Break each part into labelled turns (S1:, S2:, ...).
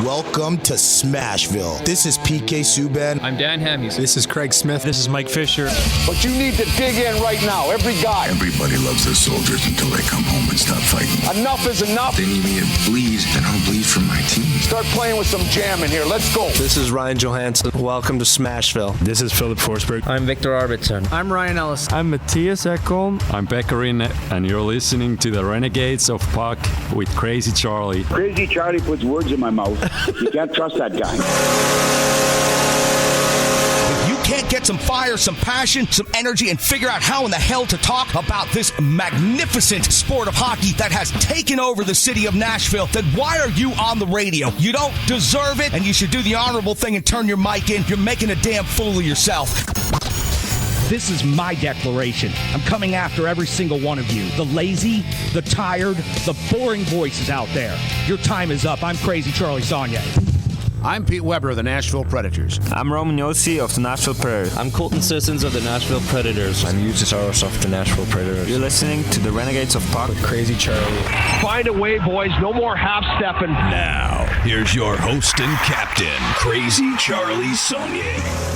S1: Welcome to Smashville. This is PK Subban.
S2: I'm Dan Hamhuis.
S3: This is Craig Smith.
S4: This is Mike Fisher.
S5: But you need to dig in right now, every guy.
S6: Everybody loves their soldiers until they come home and stop fighting.
S5: Enough is enough.
S6: They need me to bleed, and I'll bleed for my team.
S5: Start playing with some jam in here. Let's go.
S3: This is Ryan Johansson. Welcome to Smashville.
S4: This is Philip Forsberg.
S2: I'm Victor Arvidsson.
S4: I'm Ryan Ellis.
S7: I'm Matthias Ekholm.
S8: I'm Beckerin, and you're listening to the Renegades of Puck with Crazy Charlie.
S9: Crazy Charlie puts words in my mouth. You can't trust that guy.
S1: If you can't get some fire, some passion, some energy, and figure out how in the hell to talk about this magnificent sport of hockey that has taken over the city of Nashville, then why are you on the radio? You don't deserve it, and you should do the honorable thing and turn your mic in. You're making a damn fool of yourself.
S10: This is my declaration. I'm coming after every single one of you. The lazy, the tired, the boring voices out there. Your time is up. I'm Crazy Charlie Saunier.
S11: I'm Pete Weber of the Nashville Predators.
S12: I'm Roman Yossi of the Nashville Predators.
S2: I'm Colton Sissons of the Nashville Predators.
S13: I'm Eustace of the Nashville Predators.
S12: You're listening to the Renegades of Puck
S3: with Crazy Charlie.
S5: Find a way, boys. No more half-stepping.
S14: Now, here's your host and captain, Crazy Charlie Saunier.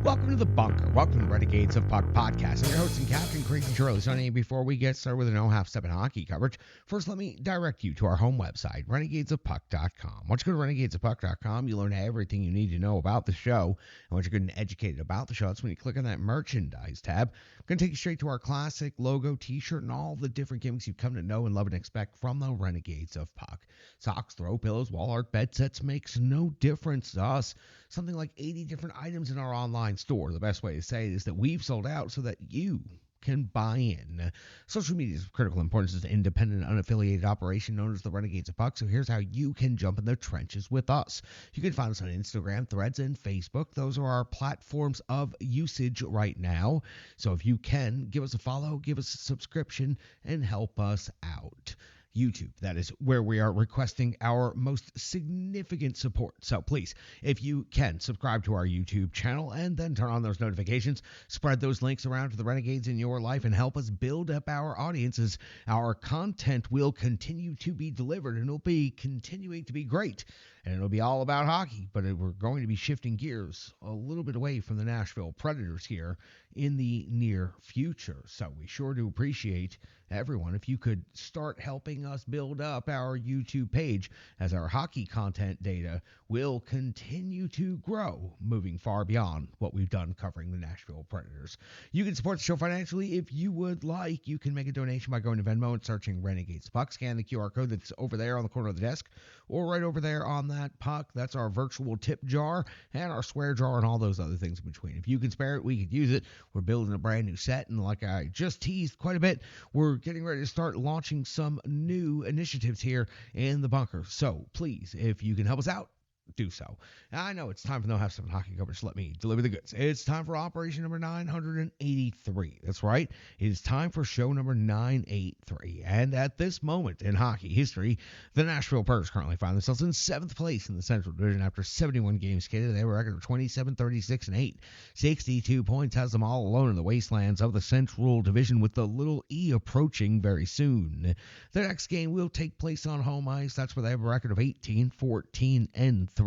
S15: Welcome to the bunker. Welcome to Renegades of Puck podcast. I'm your host and captain, Crazy Charlie Saunier. Before we get started with the no half-stepping hockey coverage, first let me direct you to our home website, renegadesofpuck.com. Once you go to renegadesofpuck.com, you learn everything you need to know about the show. And once you're good and educated about the show, that's when you click on that merchandise tab. I'm going to take you straight to our classic logo t-shirt and all the different gimmicks you've come to know and love and expect from the Renegades of Puck. Socks, throw pillows, wall art, bed sets makes no difference to us. Something like 80 different items in our online store. The best way to say it is that we've sold out so that you can buy in. Social media is of critical importance as an independent, unaffiliated operation known as the Renegades of Puck. So here's how you can jump in the trenches with us. You can find us on Instagram, Threads, and Facebook. Those are our platforms of usage right now. So if you can, give us a follow, give us a subscription, and help us out. YouTube, that is where we are requesting our most significant support. So please, if you can, subscribe to our YouTube channel and then turn on those notifications. Spread those links around to the Renegades in your life and help us build up our audiences. Our content will continue to be delivered and it'll be continuing to be great. And it'll be all about hockey, but we're going to be shifting gears a little bit away from the Nashville Predators here in the near future. So we sure do appreciate everyone if you could start helping us build up our YouTube page as our hockey content data will continue to grow, moving far beyond what we've done covering the Nashville Predators. You can support the show financially if you would like. You can make a donation by going to Venmo and searching Renegades Puck. Scan the QR code that's over there on the corner of the desk or right over there on that puck. That's our virtual tip jar and our swear jar and all those other things in between. If you can spare it, we could use it. We're building a brand new set, and like I just teased quite a bit, we're getting ready to start launching some new initiatives here in the bunker. So please, if you can help us out, do so. I know it's time for No Half Stepping Hockey coverage. Let me deliver the goods. It's time for operation number 983. That's right. It is time for show number 983. And at this moment in hockey history, the Nashville Predators currently find themselves in 7th place in the Central Division after 71 games skated. They have a record of 27, 36, and 8. 62 points has them all alone in the wastelands of the Central Division, with the little E approaching very soon. Their next game will take place on home ice. That's where they have a record of 18, 14, and 3.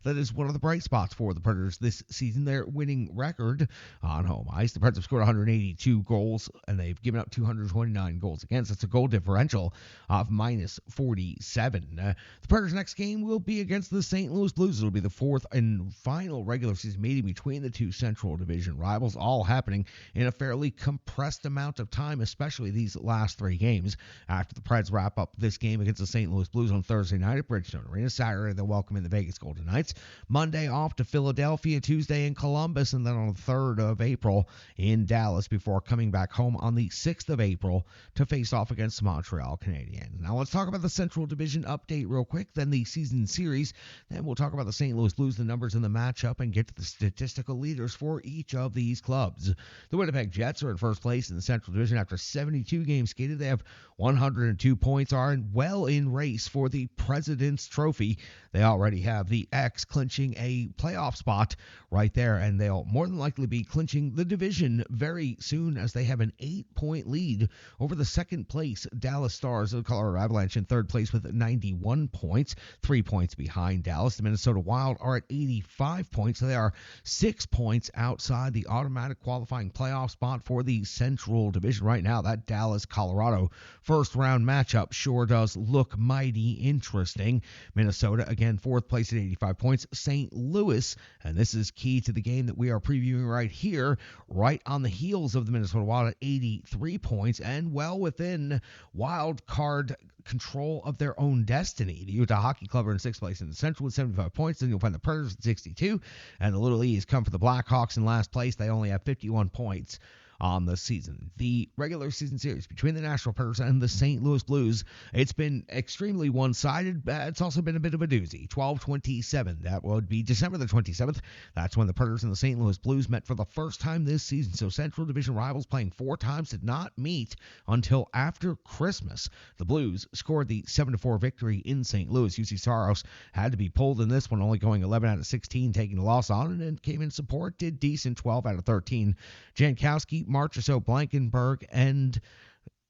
S15: That is one of the bright spots for the Predators this season. Their winning record on home ice. The Preds have scored 182 goals, and they've given up 229 goals against. That's a goal differential of minus 47. The Predators' next game will be against the St. Louis Blues. It'll be the fourth and final regular season meeting between the two Central Division rivals, all happening in a fairly compressed amount of time, especially these last 3 games. After the Preds wrap up this game against the St. Louis Blues on Thursday night at Bridgestone Arena. Saturday, they'll welcome in the Vegas Golden Knights. Monday off to Philadelphia, Tuesday in Columbus, and then on the 3rd of April in Dallas before coming back home on the 6th of April to face off against the Montreal Canadiens. Now let's talk about the Central Division update real quick, then the season series, then we'll talk about the St. Louis Blues, the numbers in the matchup, and get to the statistical leaders for each of these clubs. The Winnipeg Jets are in first place in the Central Division after 72 games skated. They have 102 points, are well in race for the President's Trophy. They already have the X clinching a playoff spot right there, and they'll more than likely be clinching the division very soon as they have an 8-point lead over the second place Dallas Stars of the Colorado Avalanche in third place with 91 points, 3 points behind Dallas. The Minnesota Wild are at 85 points, so they are 6 points outside the automatic qualifying playoff spot for the Central Division right now. That Dallas-Colorado first-round matchup sure does look mighty interesting. Minnesota, again, fourth place at 85 points. St. Louis, and this is key to the game that we are previewing right here, right on the heels of the Minnesota Wild at 83 points and well within wild card control of their own destiny. The Utah Hockey Club are in sixth place in the Central with 75 points. Then you'll find the Predators at 62, and the Little E's come for the Blackhawks in last place. They only have 51 points on the season. The regular season series between the Nashville Predators and the St. Louis Blues, it's been extremely one-sided. It's also been a bit of a doozy. 12-27. That would be December the 27th. That's when the Predators and the St. Louis Blues met for the first time this season. So Central Division rivals playing 4 times did not meet until after Christmas. The Blues scored the 7-4 victory in St. Louis. UC Saros had to be pulled in this one, only going 11 out of 16, taking the loss on it, and came in support, did decent, 12 out of 13. Jankowski, Marchessault, Blankenberg, and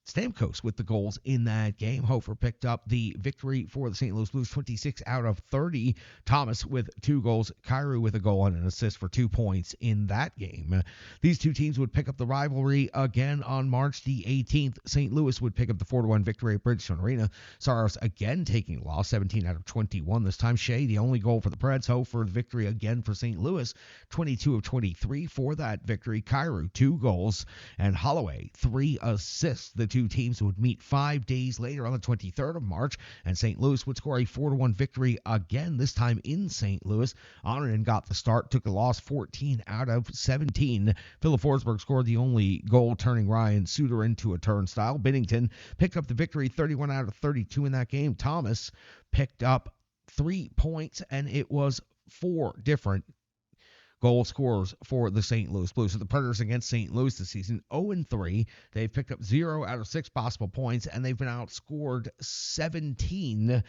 S15: Stamkos with the goals in that game. Hofer picked up the victory for the St. Louis Blues, 26 out of 30. Thomas with 2 goals. Kyrou with a goal and an assist for 2 points in that game. These two teams would pick up the rivalry again on March the 18th. St. Louis would pick up the 4-1 victory at Bridgestone Arena. Saros again taking loss, 17 out of 21 this time. Shea, the only goal for the Preds. Hofer, the victory again for St. Louis, 22 of 23 for that victory. Kyrou, 2 goals. And Holloway, 3 assists. The two teams would meet 5 days later on the 23rd of March, and St. Louis would score a 4-1 victory again, this time in St. Louis. Honoran got the start, took a loss, 14 out of 17. Philip Forsberg scored the only goal, turning Ryan Suter into a turnstile. Binnington picked up the victory, 31 out of 32 in that game. Thomas picked up 3 points, and it was 4 different goal scorers for the St. Louis Blues. So the Predators against St. Louis this season, 0-3. They've picked up 0 out of 6 possible points, and they've been outscored 17-6.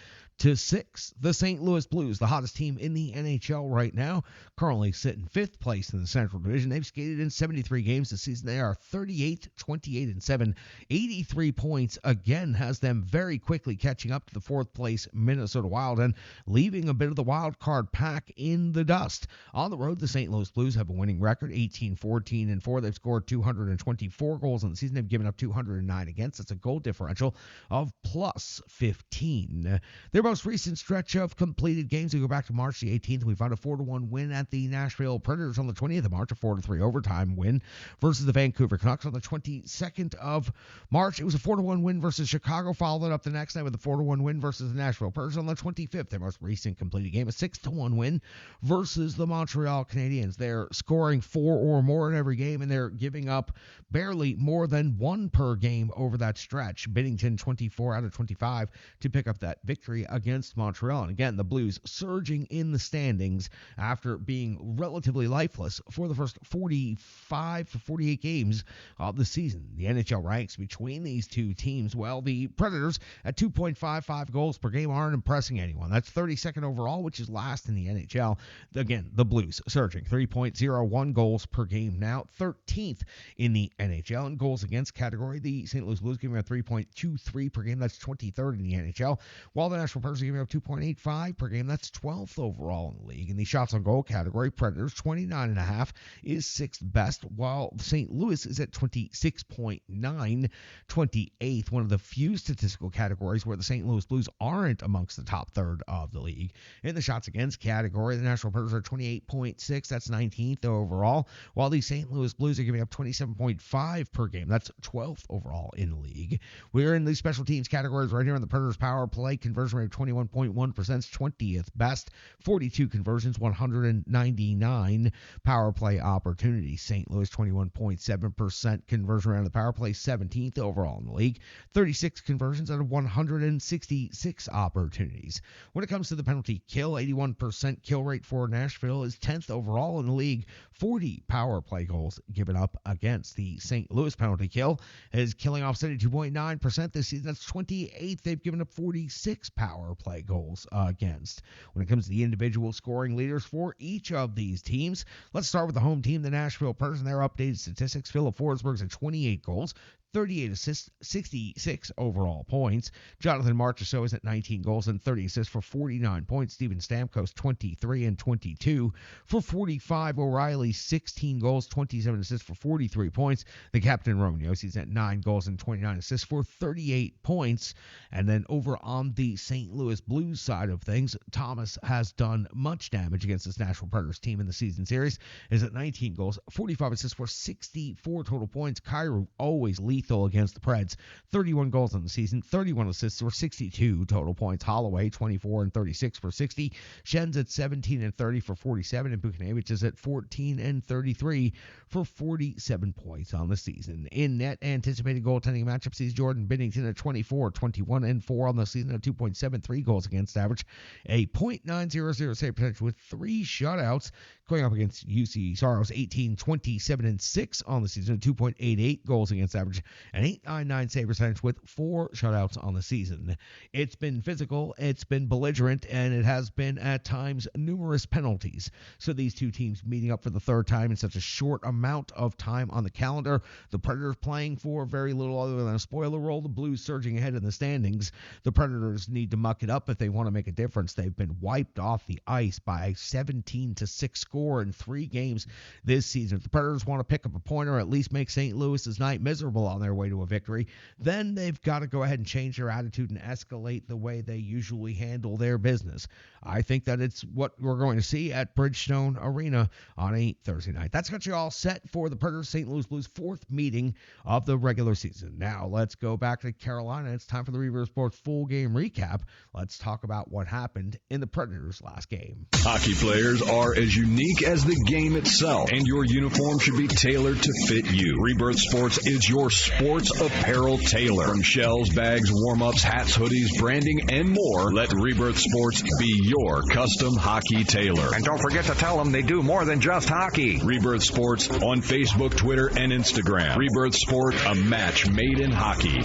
S15: The St. Louis Blues, the hottest team in the NHL right now, currently sit in 5th place in the Central Division. They've skated in 73 games this season. They are 38-28-7. 83 points, again, has them very quickly catching up to the 4th place Minnesota Wild and leaving a bit of the wild card pack in the dust. On the road, the St. Louis Blues have a winning record, 18-14-4. They've scored 224 goals on the season. They've given up 209 against. That's a goal differential of plus 15. Their most recent stretch of completed games, we go back to March the 18th. We found a 4-1 win at the Nashville Predators on the 20th of March, a 4-3 overtime win versus the Vancouver Canucks on the 22nd of March. It was a 4-1 win versus Chicago, followed it up the next night with a 4-1 win versus the Nashville Predators on the 25th. Their most recent completed game, a 6-1 win versus the Montreal Canadiens. They're scoring 4 or more in every game, and they're giving up barely more than 1 per game over that stretch. Binnington, 24 out of 25 to pick up that victory against Montreal. And again, the Blues surging in the standings after being relatively lifeless for the first 45 to 48 games of the season. The NHL ranks between these two teams, well, the Predators at 2.55 goals per game aren't impressing anyone. That's 32nd overall, which is last in the NHL. Again, the Blues surging 3.01 goals per game now, 13th in the NHL. In goals against category, the St. Louis Blues giving up 3.23 per game. That's 23rd in the NHL. While the Nashville Predators are giving up 2.85 per game. That's 12th overall in the league. In the shots on goal category, Predators 29.5 is 6th best, while St. Louis is at 26.9, 28th. One of the few statistical categories where the St. Louis Blues aren't amongst the top third of the league. In the shots against category, the Nashville Predators are 28.6. That's 19th overall, while the St. Louis Blues are giving up 27.5 per game. That's 12th overall in the league. We're in the special teams categories right here on the Predators power play. Conversion rate of 21.1%, 20th best. 42 conversions, 199 power play opportunities. St. Louis, 21.7% conversion rate on the power play, 17th overall in the league. 36 conversions out of 166 opportunities. When it comes to the penalty kill, 81% kill rate for Nashville is 10th overall overall in the league. 40 power play goals given up against. The St. Louis penalty kill is killing off 72.9% this season. That's 28th. They've given up 46 power play goals against. When it comes to the individual scoring leaders for each of these teams, let's start with the home team, the Nashville Predators, and their updated statistics. Philip Forsberg's at 28 goals, 38 assists, 66 overall points. Jonathan Marchessault is at 19 goals and 30 assists for 49 points. Steven Stamkos, 23 and 22 for 45. O'Reilly, 16 goals, 27 assists for 43 points. The captain, Roman Josi's at 9 goals and 29 assists for 38 points. And then over on the St. Louis Blues side of things, Thomas has done much damage against this Nashville Predators team in the season series. Is at 19 goals, 45 assists for 64 total points. Kyrou, always lethal against the Preds, 31 goals in the season, 31 assists for 62 total points. Holloway, 24 and 36 for 60. Schen's at 17 and 30 for 47, and Buchnevich is at 14 and 33 for 47 points on the season. In net anticipated goaltending matchups, sees Jordan Binnington at 24, 21 and 4 on the season, at 2.73 goals against average, a .900 save percentage with 3 shutouts. Going up against UC Saros, 18, 27 and 6 on the season, 2.88 goals against average, an .899 save percentage with 4 shutouts on the season. It's been physical, it's been belligerent, and it has been at times numerous penalties. So these two teams meeting up for the third time in such a short amount of time on the calendar. The Predators playing for very little other than a spoiler role. The Blues surging ahead in the standings. The Predators need to muck it up if they want to make a difference. They've been wiped off the ice by a 17-6 score in 3 games this season. If the Predators want to pick up a point or at least make St. Louis's night miserable on their way to a victory, then they've got to go ahead and change their attitude and escalate the way they usually handle their business. I think that it's what we're going to see at Bridgestone Arena on a Thursday night. That's got you all set for the Predators St. Louis Blues 4th meeting of the regular season. Now let's go back to Carolina. It's time for the Reverse Sports full game recap. Let's talk about what happened in the Predators' last game.
S14: Hockey players are as unique as the game itself, and your uniform should be tailored to fit you. Rebirth Sports is your sports apparel tailor. From shells, bags, warm-ups, hats, hoodies, branding, and more, let Rebirth Sports be your custom hockey tailor.
S7: And don't forget to tell them they do more than just hockey.
S14: Rebirth Sports on Facebook, Twitter, and Instagram. Rebirth Sport, a match made in hockey.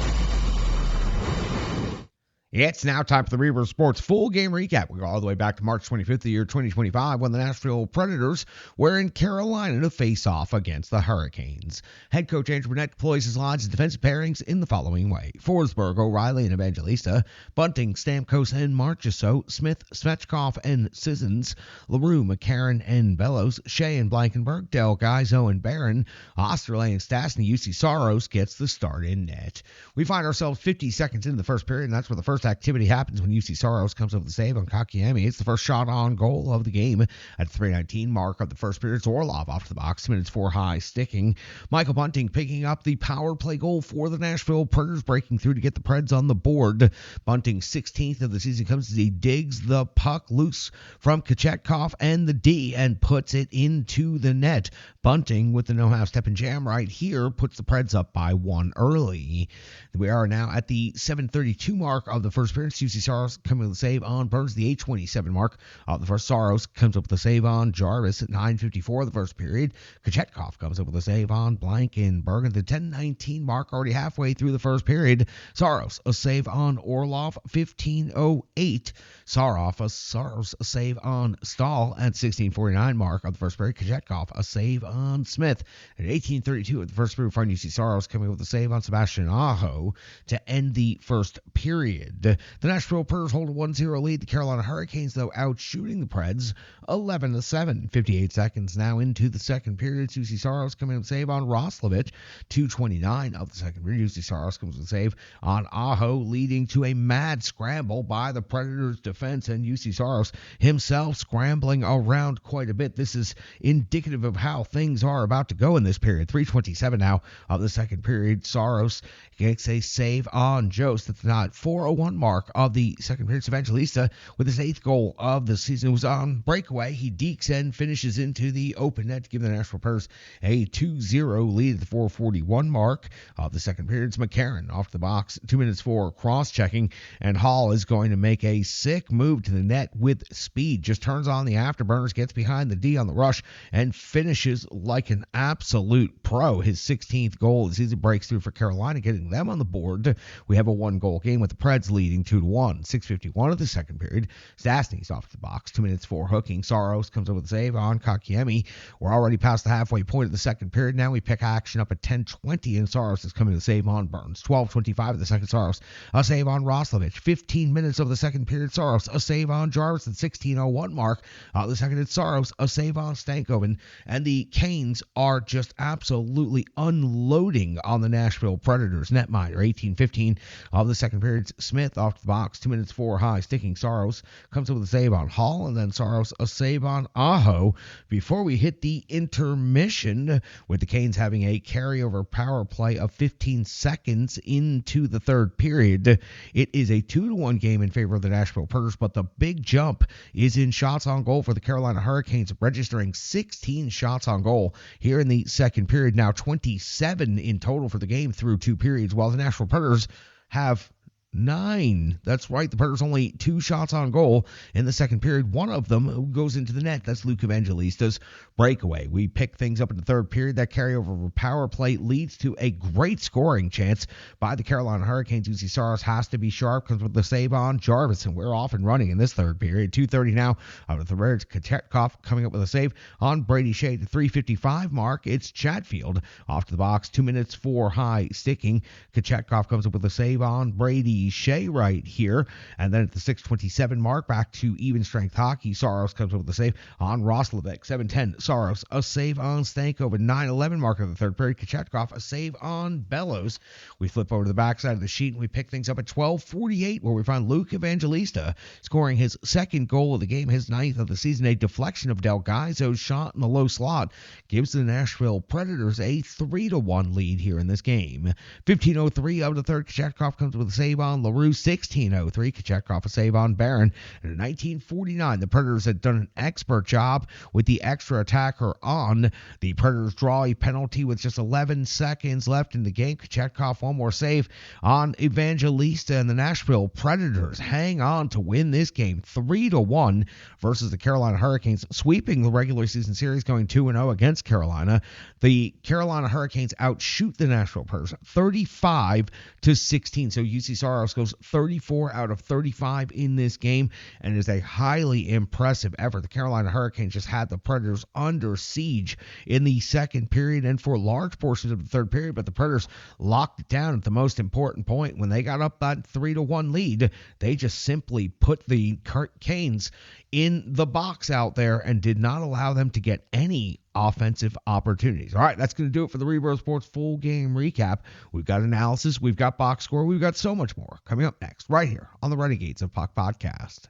S15: It's now time for the Rebirth Sports full game recap. We go all the way back to March 25th, the year 2025, when the Nashville Predators were in Carolina to face off against the Hurricanes. Head coach Andrew Burnett deploys his lines of defensive pairings in the following way: Forsberg, O'Reilly, and Evangelista; Bunting, Stamkos, and Marchessault; Smith, Svechkov, and Sissons; LaRue, McCarron, and Bellows; Shea and Blankenberg; Del Gaizo and Barron; Osterley and Stastny. UC Saros gets the start in net. We find ourselves 50 seconds into the first period, and that's where the first activity happens when UC Saros comes up with a save on Kakiyami. It's the first shot on goal of the game at the 3:19 mark of the first period. It's Orlov off to the box, minutes 4 high, sticking. Michael Bunting picking up the power play goal for the Nashville Predators, breaking through to get the Preds on the board. Bunting's 16th of the season comes as he digs the puck loose from Kachetkov and the D and puts it into the net. Bunting, with the no-half step and jam right here, puts the Preds up by 1 early. We are now at the 7:32 mark of the first period. UC Saros coming with a save on Burns. The 8:27 mark of the first. Saros comes up with a save on Jarvis at 9:54 of the first period. Kachetkov comes up with a save on Blankenberg at the 10:19 mark, already halfway through the first period. Saros a save on Orlov, 15:08. Saros a save on Stahl at 16:49 mark of the first period. Kachetkov a save on Smith at 18:32 of the first period. We find UC Saros coming with a save on Sebastian Aho to end the first period. The Nashville Predators hold a 1-0 lead. The Carolina Hurricanes, though, out shooting the Preds 11-7. 58 seconds now into the second period. UC Saros coming with a save on Roslovic. 2:29 of the second period. UC Saros comes with a save on Aho, leading to a mad scramble by the Predators' defense, and UC Saros himself scrambling around quite a bit. This is indicative of how things are about to go in this period. 3:27 now of the second period. Saros gets a save on Jost at the 4:01 6:51 mark of the second period. Evangelista with his 8th goal of the season. It was on breakaway. He dekes and finishes into the open net to give the Nashville Predators a 2-0 lead at the 4:41 mark of the second period. It's McCarron off the box, 2 minutes for cross-checking, and Hall is going to make a sick move to the net with speed. Just turns on the afterburners, gets behind the D on the rush, and finishes like an absolute pro. His 16th goal as he breaks through for Carolina, getting them on the board. We have a 1-goal game with the Preds leading 2-1. 6:51 of the second period. Stastny's off the box, 2 minutes for hooking. Saros comes up with a save on Kotkaniemi. We're already past the halfway point of the second period. Now we pick action up at 10:20, and Saros is coming to save on Burns. 12:25 of the second, Saros a save on Roslovic. 15 minutes of the second period, Saros a save on Jarvis at 16:01 mark. The second, it's Saros a save on Stankoven, and the Canes are just absolutely unloading on the Nashville Predators. Netminder, 18:15 of the second period. Smith off the box, 2 minutes for high sticking. Saros comes up with a save on Hall, and then Saros a save on Aho before we hit the intermission, with the Canes having a carryover power play of 15 seconds into the third period. It is a 2-1 game in favor of the Nashville Predators, but the big jump is in shots on goal for the Carolina Hurricanes, registering 16 shots on goal here in the second period. Now 27 in total for the game through 2 periods, while the Nashville Predators have 9. That's right. The Predators only 2 shots on goal in the second period. One of them goes into the net. That's Luke Evangelista's breakaway. We pick things up in the third period. That carryover of power play leads to a great scoring chance by the Carolina Hurricanes. Uzi Saros has to be sharp, comes with the save on Jarvis, and we're off and running in this third period. 2:30 now out of the Reds. Kachetkov coming up with a save on Brady Shea. The 3:55 mark, it's Chatfield off to the box. 2 minutes for high sticking. Kachetkov comes up with a save on Brady Shea right here, and then at the 6:27 mark, back to even strength hockey. Saros comes up with a save on Roslovic. 7:10 Saros a save on Stankoven. 9:11 mark of the third period. Kachetkov a save on Bellows. We flip over to the backside of the sheet and we pick things up at 12:48, where we find Luke Evangelista scoring his 2nd goal of the game, his 9th of the season. A deflection of Delgaizo's shot in the low slot gives the Nashville Predators a 3-1 lead here in this game. 15:03 of the third. Kachetkov comes with a save on LaRue. 16:03 Kachetkov a save on Barron. And in 1949, the Predators had done an expert job with the extra attacker on. The Predators draw a penalty with just 11 seconds left in the game. Kachetkov one more save on Evangelista, and the Nashville Predators hang on to win this game 3-1 versus the Carolina Hurricanes, sweeping the regular season series, going 2-0 against Carolina. The Carolina Hurricanes outshoot the Nashville Predators 35-16. So UC Saros goes 34 out of 35 in this game, and it is a highly impressive effort. The Carolina Hurricanes just had the Predators under siege in the second period and for large portions of the third period, but the Predators locked it down at the most important point. When they got up that 3-1 lead, they just simply put the Canes in the box out there and did not allow them to get any offensive opportunities. All right, that's going to do it for the Rebirth Sports full game recap. We've got analysis, we've got box score, we've got so much more coming up next right here on the Renegades of Puck podcast.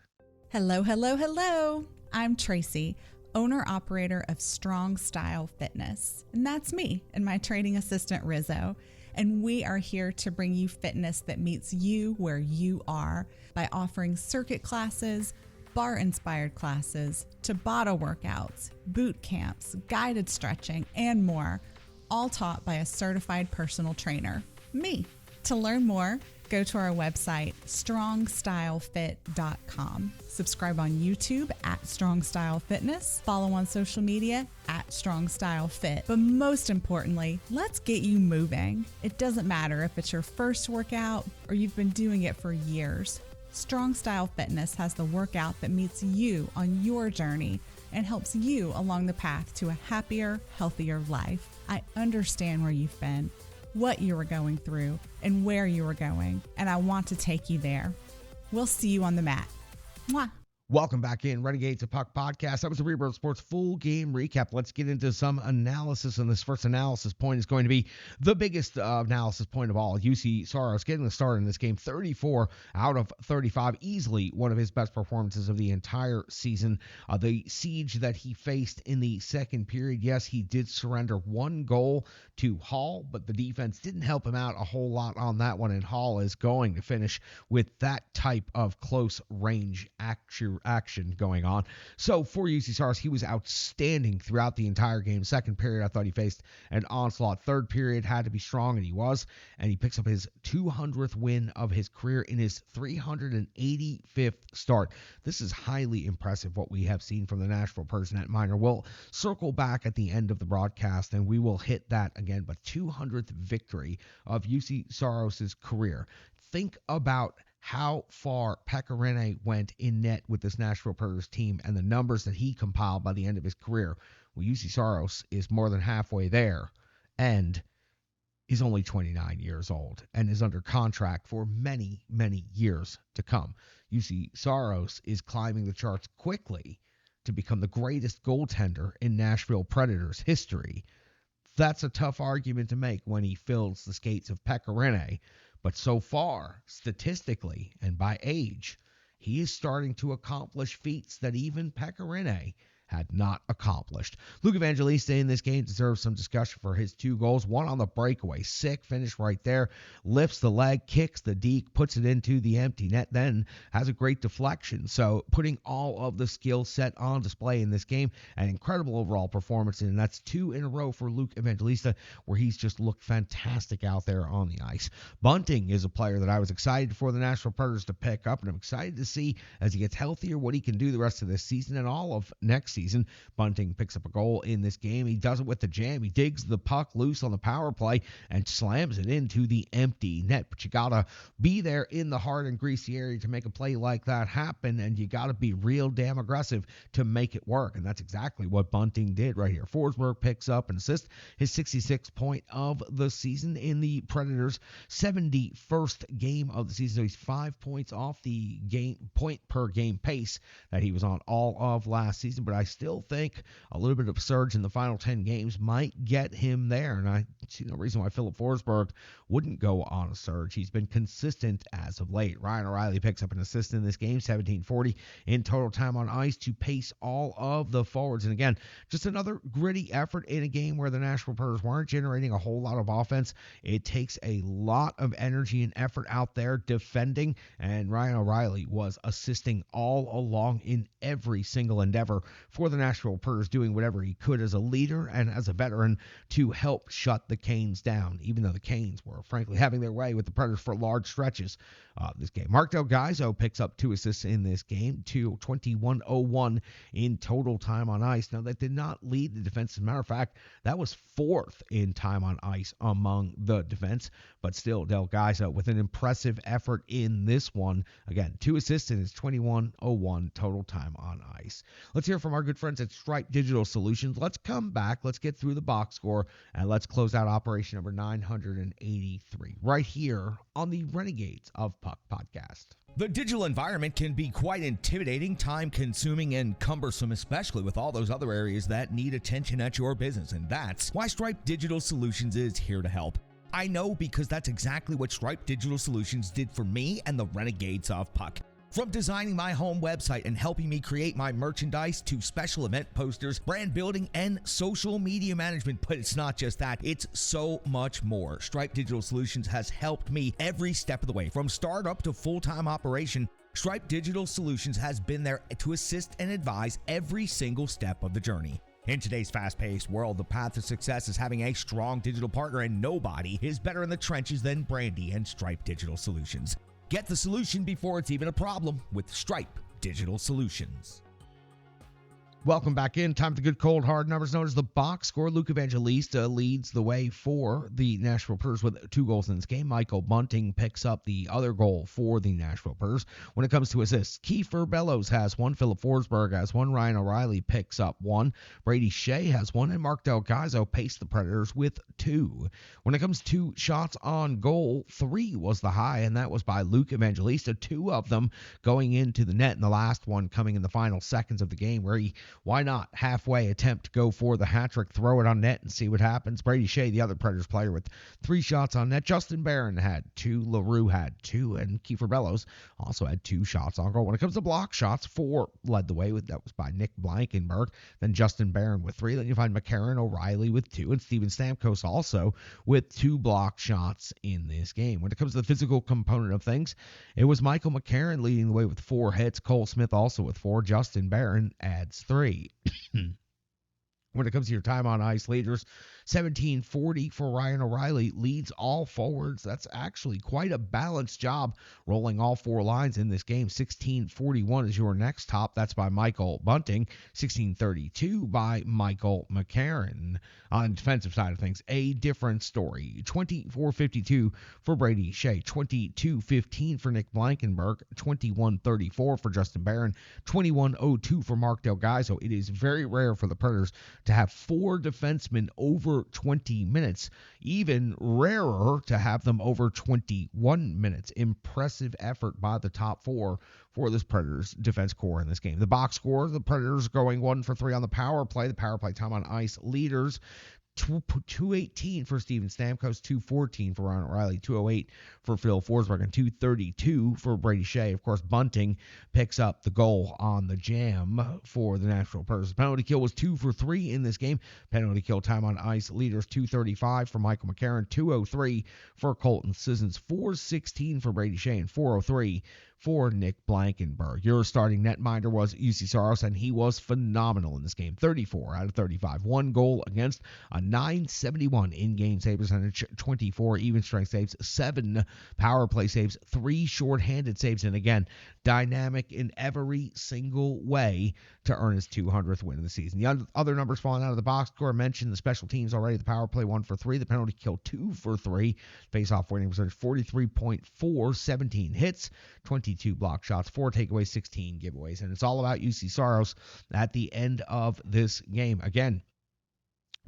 S16: Hello, hello, hello. I'm Tracy, owner-operator of Strong Style Fitness. And that's me and my training assistant, Rizzo. And we are here to bring you fitness that meets you where you are by offering circuit classes, bar-inspired classes, Tabata workouts, boot camps, guided stretching, and more, all taught by a certified personal trainer, me. To learn more, go to our website, strongstylefit.com. Subscribe on YouTube at Strong Style Fitness. Follow on social media at Strong Style Fit. But most importantly, let's get you moving. It doesn't matter if it's your first workout or you've been doing it for years. Strong Style Fitness has the workout that meets you on your journey and helps you along the path to a happier, healthier life. I understand where you've been, what you were going through, and where you were going, and I want to take you there. We'll see you on the mat. Mwah.
S15: Welcome back in Renegades of Puck podcast. That was the Rebirth Sports full game recap. Let's get into some analysis, and this first analysis point is going to be the biggest analysis point of all. UC Saros getting the start in this game, 34 out of 35, easily one of his best performances of the entire season. The siege that he faced in the second period, yes, he did surrender one goal to Hall, but the defense didn't help him out a whole lot on that one, and Hall is going to finish with that type of close range action going on. So for UC Saros, he was outstanding throughout the entire game. Second period, I thought he faced an onslaught. Third period had to be strong, and he was. And he picks up his 200th win of his career in his 385th start. This is highly impressive what we have seen from the Nashville Preds net minor. We'll circle back at the end of the broadcast, and we will hit that again. But 200th victory of UC Saros' career. Think about how far Pekka Rinne went in net with this Nashville Predators team and the numbers that he compiled by the end of his career. Well, UC Saros is more than halfway there and is only 29 years old and is under contract for many, many years to come. UC Saros is climbing the charts quickly to become the greatest goaltender in Nashville Predators history. That's a tough argument to make when he fills the skates of Pekka Rinne. But so far, statistically and by age, he is starting to accomplish feats that even Pekka Rinne had not accomplished. Luke Evangelista in this game deserves some discussion for his 2 goals. One on the breakaway, sick finish right there, lifts the leg, kicks the deke, puts it into the empty net, then has a great deflection. So putting all of the skill set on display in this game, an incredible overall performance, and that's 2 in a row for Luke Evangelista, where he's just looked fantastic out there on the ice. Bunting is a player that I was excited for the Nashville Predators to pick up, and I'm excited to see as he gets healthier what he can do the rest of this season and all of next season. Bunting picks up a goal in this game. He does it with the jam. He digs the puck loose on the power play and slams it into the empty net. But you got to be there in the hard and greasy area to make a play like that happen, and you got to be real damn aggressive to make it work. And that's exactly what Bunting did right here. Forsberg picks up an assist, his 66th point of the season in the Predators' 71st game of the season. So he's 5 points off the point per game pace that he was on all of last season. But I still think a little bit of a surge in the final 10 games might get him there, and I see no reason why Philip Forsberg wouldn't go on a surge. He's been consistent as of late. Ryan O'Reilly picks up an assist in this game, 17:40 in total time on ice to pace all of the forwards. And again, just another gritty effort in a game where the Nashville Predators weren't generating a whole lot of offense. It takes a lot of energy and effort out there defending, and Ryan O'Reilly was assisting all along in every single endeavor for the Nashville Predators, doing whatever he could as a leader and as a veteran to help shut the Canes down, even though the Canes were frankly having their way with the Predators for large stretches this game. Mark Del Gaizo picks up 2 assists in this game, 21:01 in total time on ice. Now, that did not lead the defense. As a matter of fact, that was 4th in time on ice among the defense, but still, Del Gaizo with an impressive effort in this one. Again, 2 assists in his 21:01 total time on ice. Let's hear from our good friends at Stripe Digital Solutions. Let's come back, let's get through the box score, and let's close out operation number 983 right here on the Renegades of Puck podcast.
S1: The digital environment can be quite intimidating, time-consuming, and cumbersome, especially with all those other areas that need attention at your business, and that's why Stripe Digital Solutions is here to help. I know, because that's exactly what Stripe Digital Solutions did for me and the Renegades of Puck. From designing my home website and helping me create my merchandise to special event posters, brand building, and social media management. But it's not just that, it's so much more. Stripe Digital Solutions has helped me every step of the way. From startup to full-time operation, Stripe Digital Solutions has been there to assist and advise every single step of the journey. In today's fast-paced world, the path to success is having a strong digital partner, and nobody is better in the trenches than Brandy and Stripe Digital Solutions. Get the solution before it's even a problem with Stripe Digital Solutions.
S15: Welcome back in. Time for the good, cold, hard numbers known as the box score. Luke Evangelista leads the way for the Nashville Predators with 2 goals in this game. Michael Bunting picks up the other goal for the Nashville Predators. When it comes to assists, Kiefer Bellows has 1, Philip Forsberg has 1, Ryan O'Reilly picks up 1, Brady Shea has 1, and Mark Del Gaizo paced the Predators with 2. When it comes to shots on goal, 3 was the high, and that was by Luke Evangelista, 2 of them going into the net, and the last one coming in the final seconds of the game where he, why not, halfway attempt to go for the hat trick, throw it on net and see what happens. Brady Shea, the other Predators player, with 3 shots on net. Justin Barron had 2, LaRue had 2, and Kiefer Bellows also had 2 shots on goal. When it comes to block shots, 4 led the way. That was by Nick Blankenberg, then Justin Barron with 3. Then you find McCarron O'Reilly with 2, and Steven Stamkos also with 2 block shots in this game. When it comes to the physical component of things, it was Michael McCarron leading the way with 4 hits. Cole Smith also with 4. Justin Barron adds 3. When it comes to your time on ice leaders, 1740 for Ryan O'Reilly leads all forwards. That's actually quite a balanced job rolling all 4 lines in this game. 1641 is your next top. That's by Michael Bunting. 1632 by Michael McCarron. On the defensive side of things, a different story. 2452 for Brady Shea. 2215 for Nick Blankenberg. 2134 for Justin Barron. 2102 for Mark Del Gaizo. It is very rare for the Predators to have 4 defensemen over 20 minutes. Even rarer to have them over 21 minutes. Impressive effort by the top 4 for this Predators defense core in this game. The box score, the Predators going 1 for 3 on the power play. The power play time on ice leaders, 218 for Steven Stamkos, 214 for Ryan O'Reilly, 208 for Phil Forsberg, and 232 for Brady Shea. Of course, Bunting picks up the goal on the jam for the Nashville Predators. Penalty kill was 2 for 3 in this game. Penalty kill time on ice leaders, 235 for Michael McCarron, 203 for Colton Sissons, 416 for Brady Shea, and 403 for Nick Blankenberg. Your starting netminder was UC Saros, and he was phenomenal in this game. 34 out of 35. 1 goal against, a 971 in-game save percentage, 24 even strength saves, 7 power play saves, 3 shorthanded saves, and again, dynamic in every single way to earn his 200th win of the season. The other numbers falling out of the box score, I mentioned the special teams already. The power play 1 for 3, the penalty kill 2 for 3, face-off winning percentage 43.4, 17 hits, 22 block shots, 4 takeaways, 16 giveaways, and it's all about UC Saros at the end of this game. Again,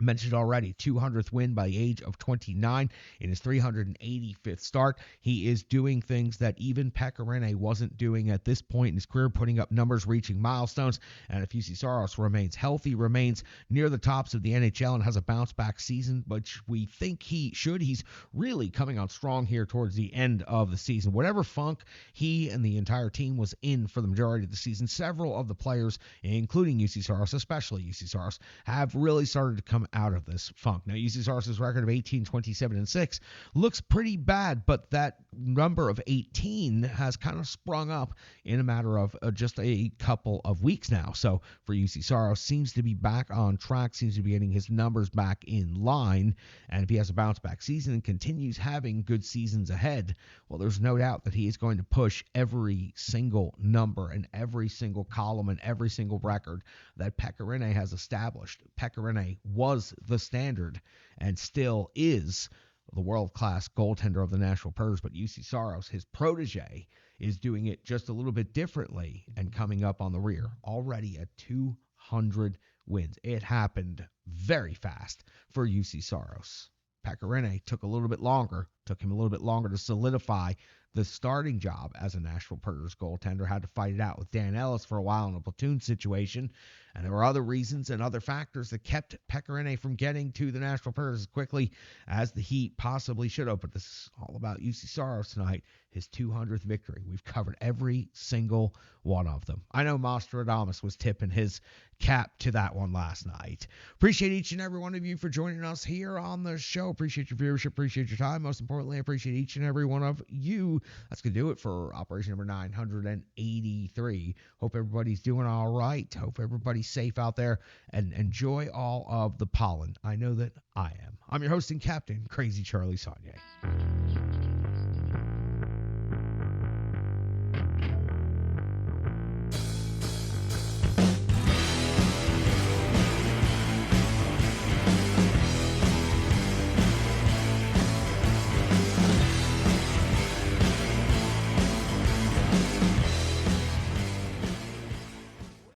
S15: mentioned already, 200th win by the age of 29 in his 385th start. He is doing things that even Pekka Rinne wasn't doing at this point in his career, putting up numbers, reaching milestones. And if UC Saros remains healthy, remains near the tops of the NHL, and has a bounce-back season, which we think he should, he's really coming on strong here towards the end of the season. Whatever funk he and the entire team was in for the majority of the season, several of the players, including UC Saros, especially UC Saros, have really started to come out of this funk. Now, UC Saros' record of 18, 27, and 6 looks pretty bad, but that number of 18 has kind of sprung up in a matter of just a couple of weeks now. So for UC Saros, seems to be back on track, seems to be getting his numbers back in line, and if he has a bounce-back season and continues having good seasons ahead, well, there's no doubt that he is going to push every single number and every single column and every single record that Pekka Rinne has established. Pekka Rinne was the standard and still is the world-class goaltender of the Nashville Predators, but UC Saros, his protege, is doing it just a little bit differently and coming up on the rear, already at 200 wins. It happened very fast for UC Saros. Pekka Rinne took him a little bit longer to solidify the starting job as a Nashville Predators goaltender. Had to fight it out with Dan Ellis for a while in a platoon situation, and there were other reasons and other factors that kept Pekka Rinne from getting to the Nashville Predators as quickly as the Heat possibly should have. But this is all about UC Saros tonight, his 200th victory. We've covered every single one of them. I know Nostradamus was tipping his cap to that one last night. Appreciate each and every one of you for joining us here on the show. Appreciate your viewership, appreciate your time. Most importantly, I appreciate each and every one of you. That's going to do it for operation number 983. Hope everybody's doing all right. Hope everybody's safe out there, and enjoy all of the pollen. I know that I am. I'm your host and captain, Crazy Charlie Saunier.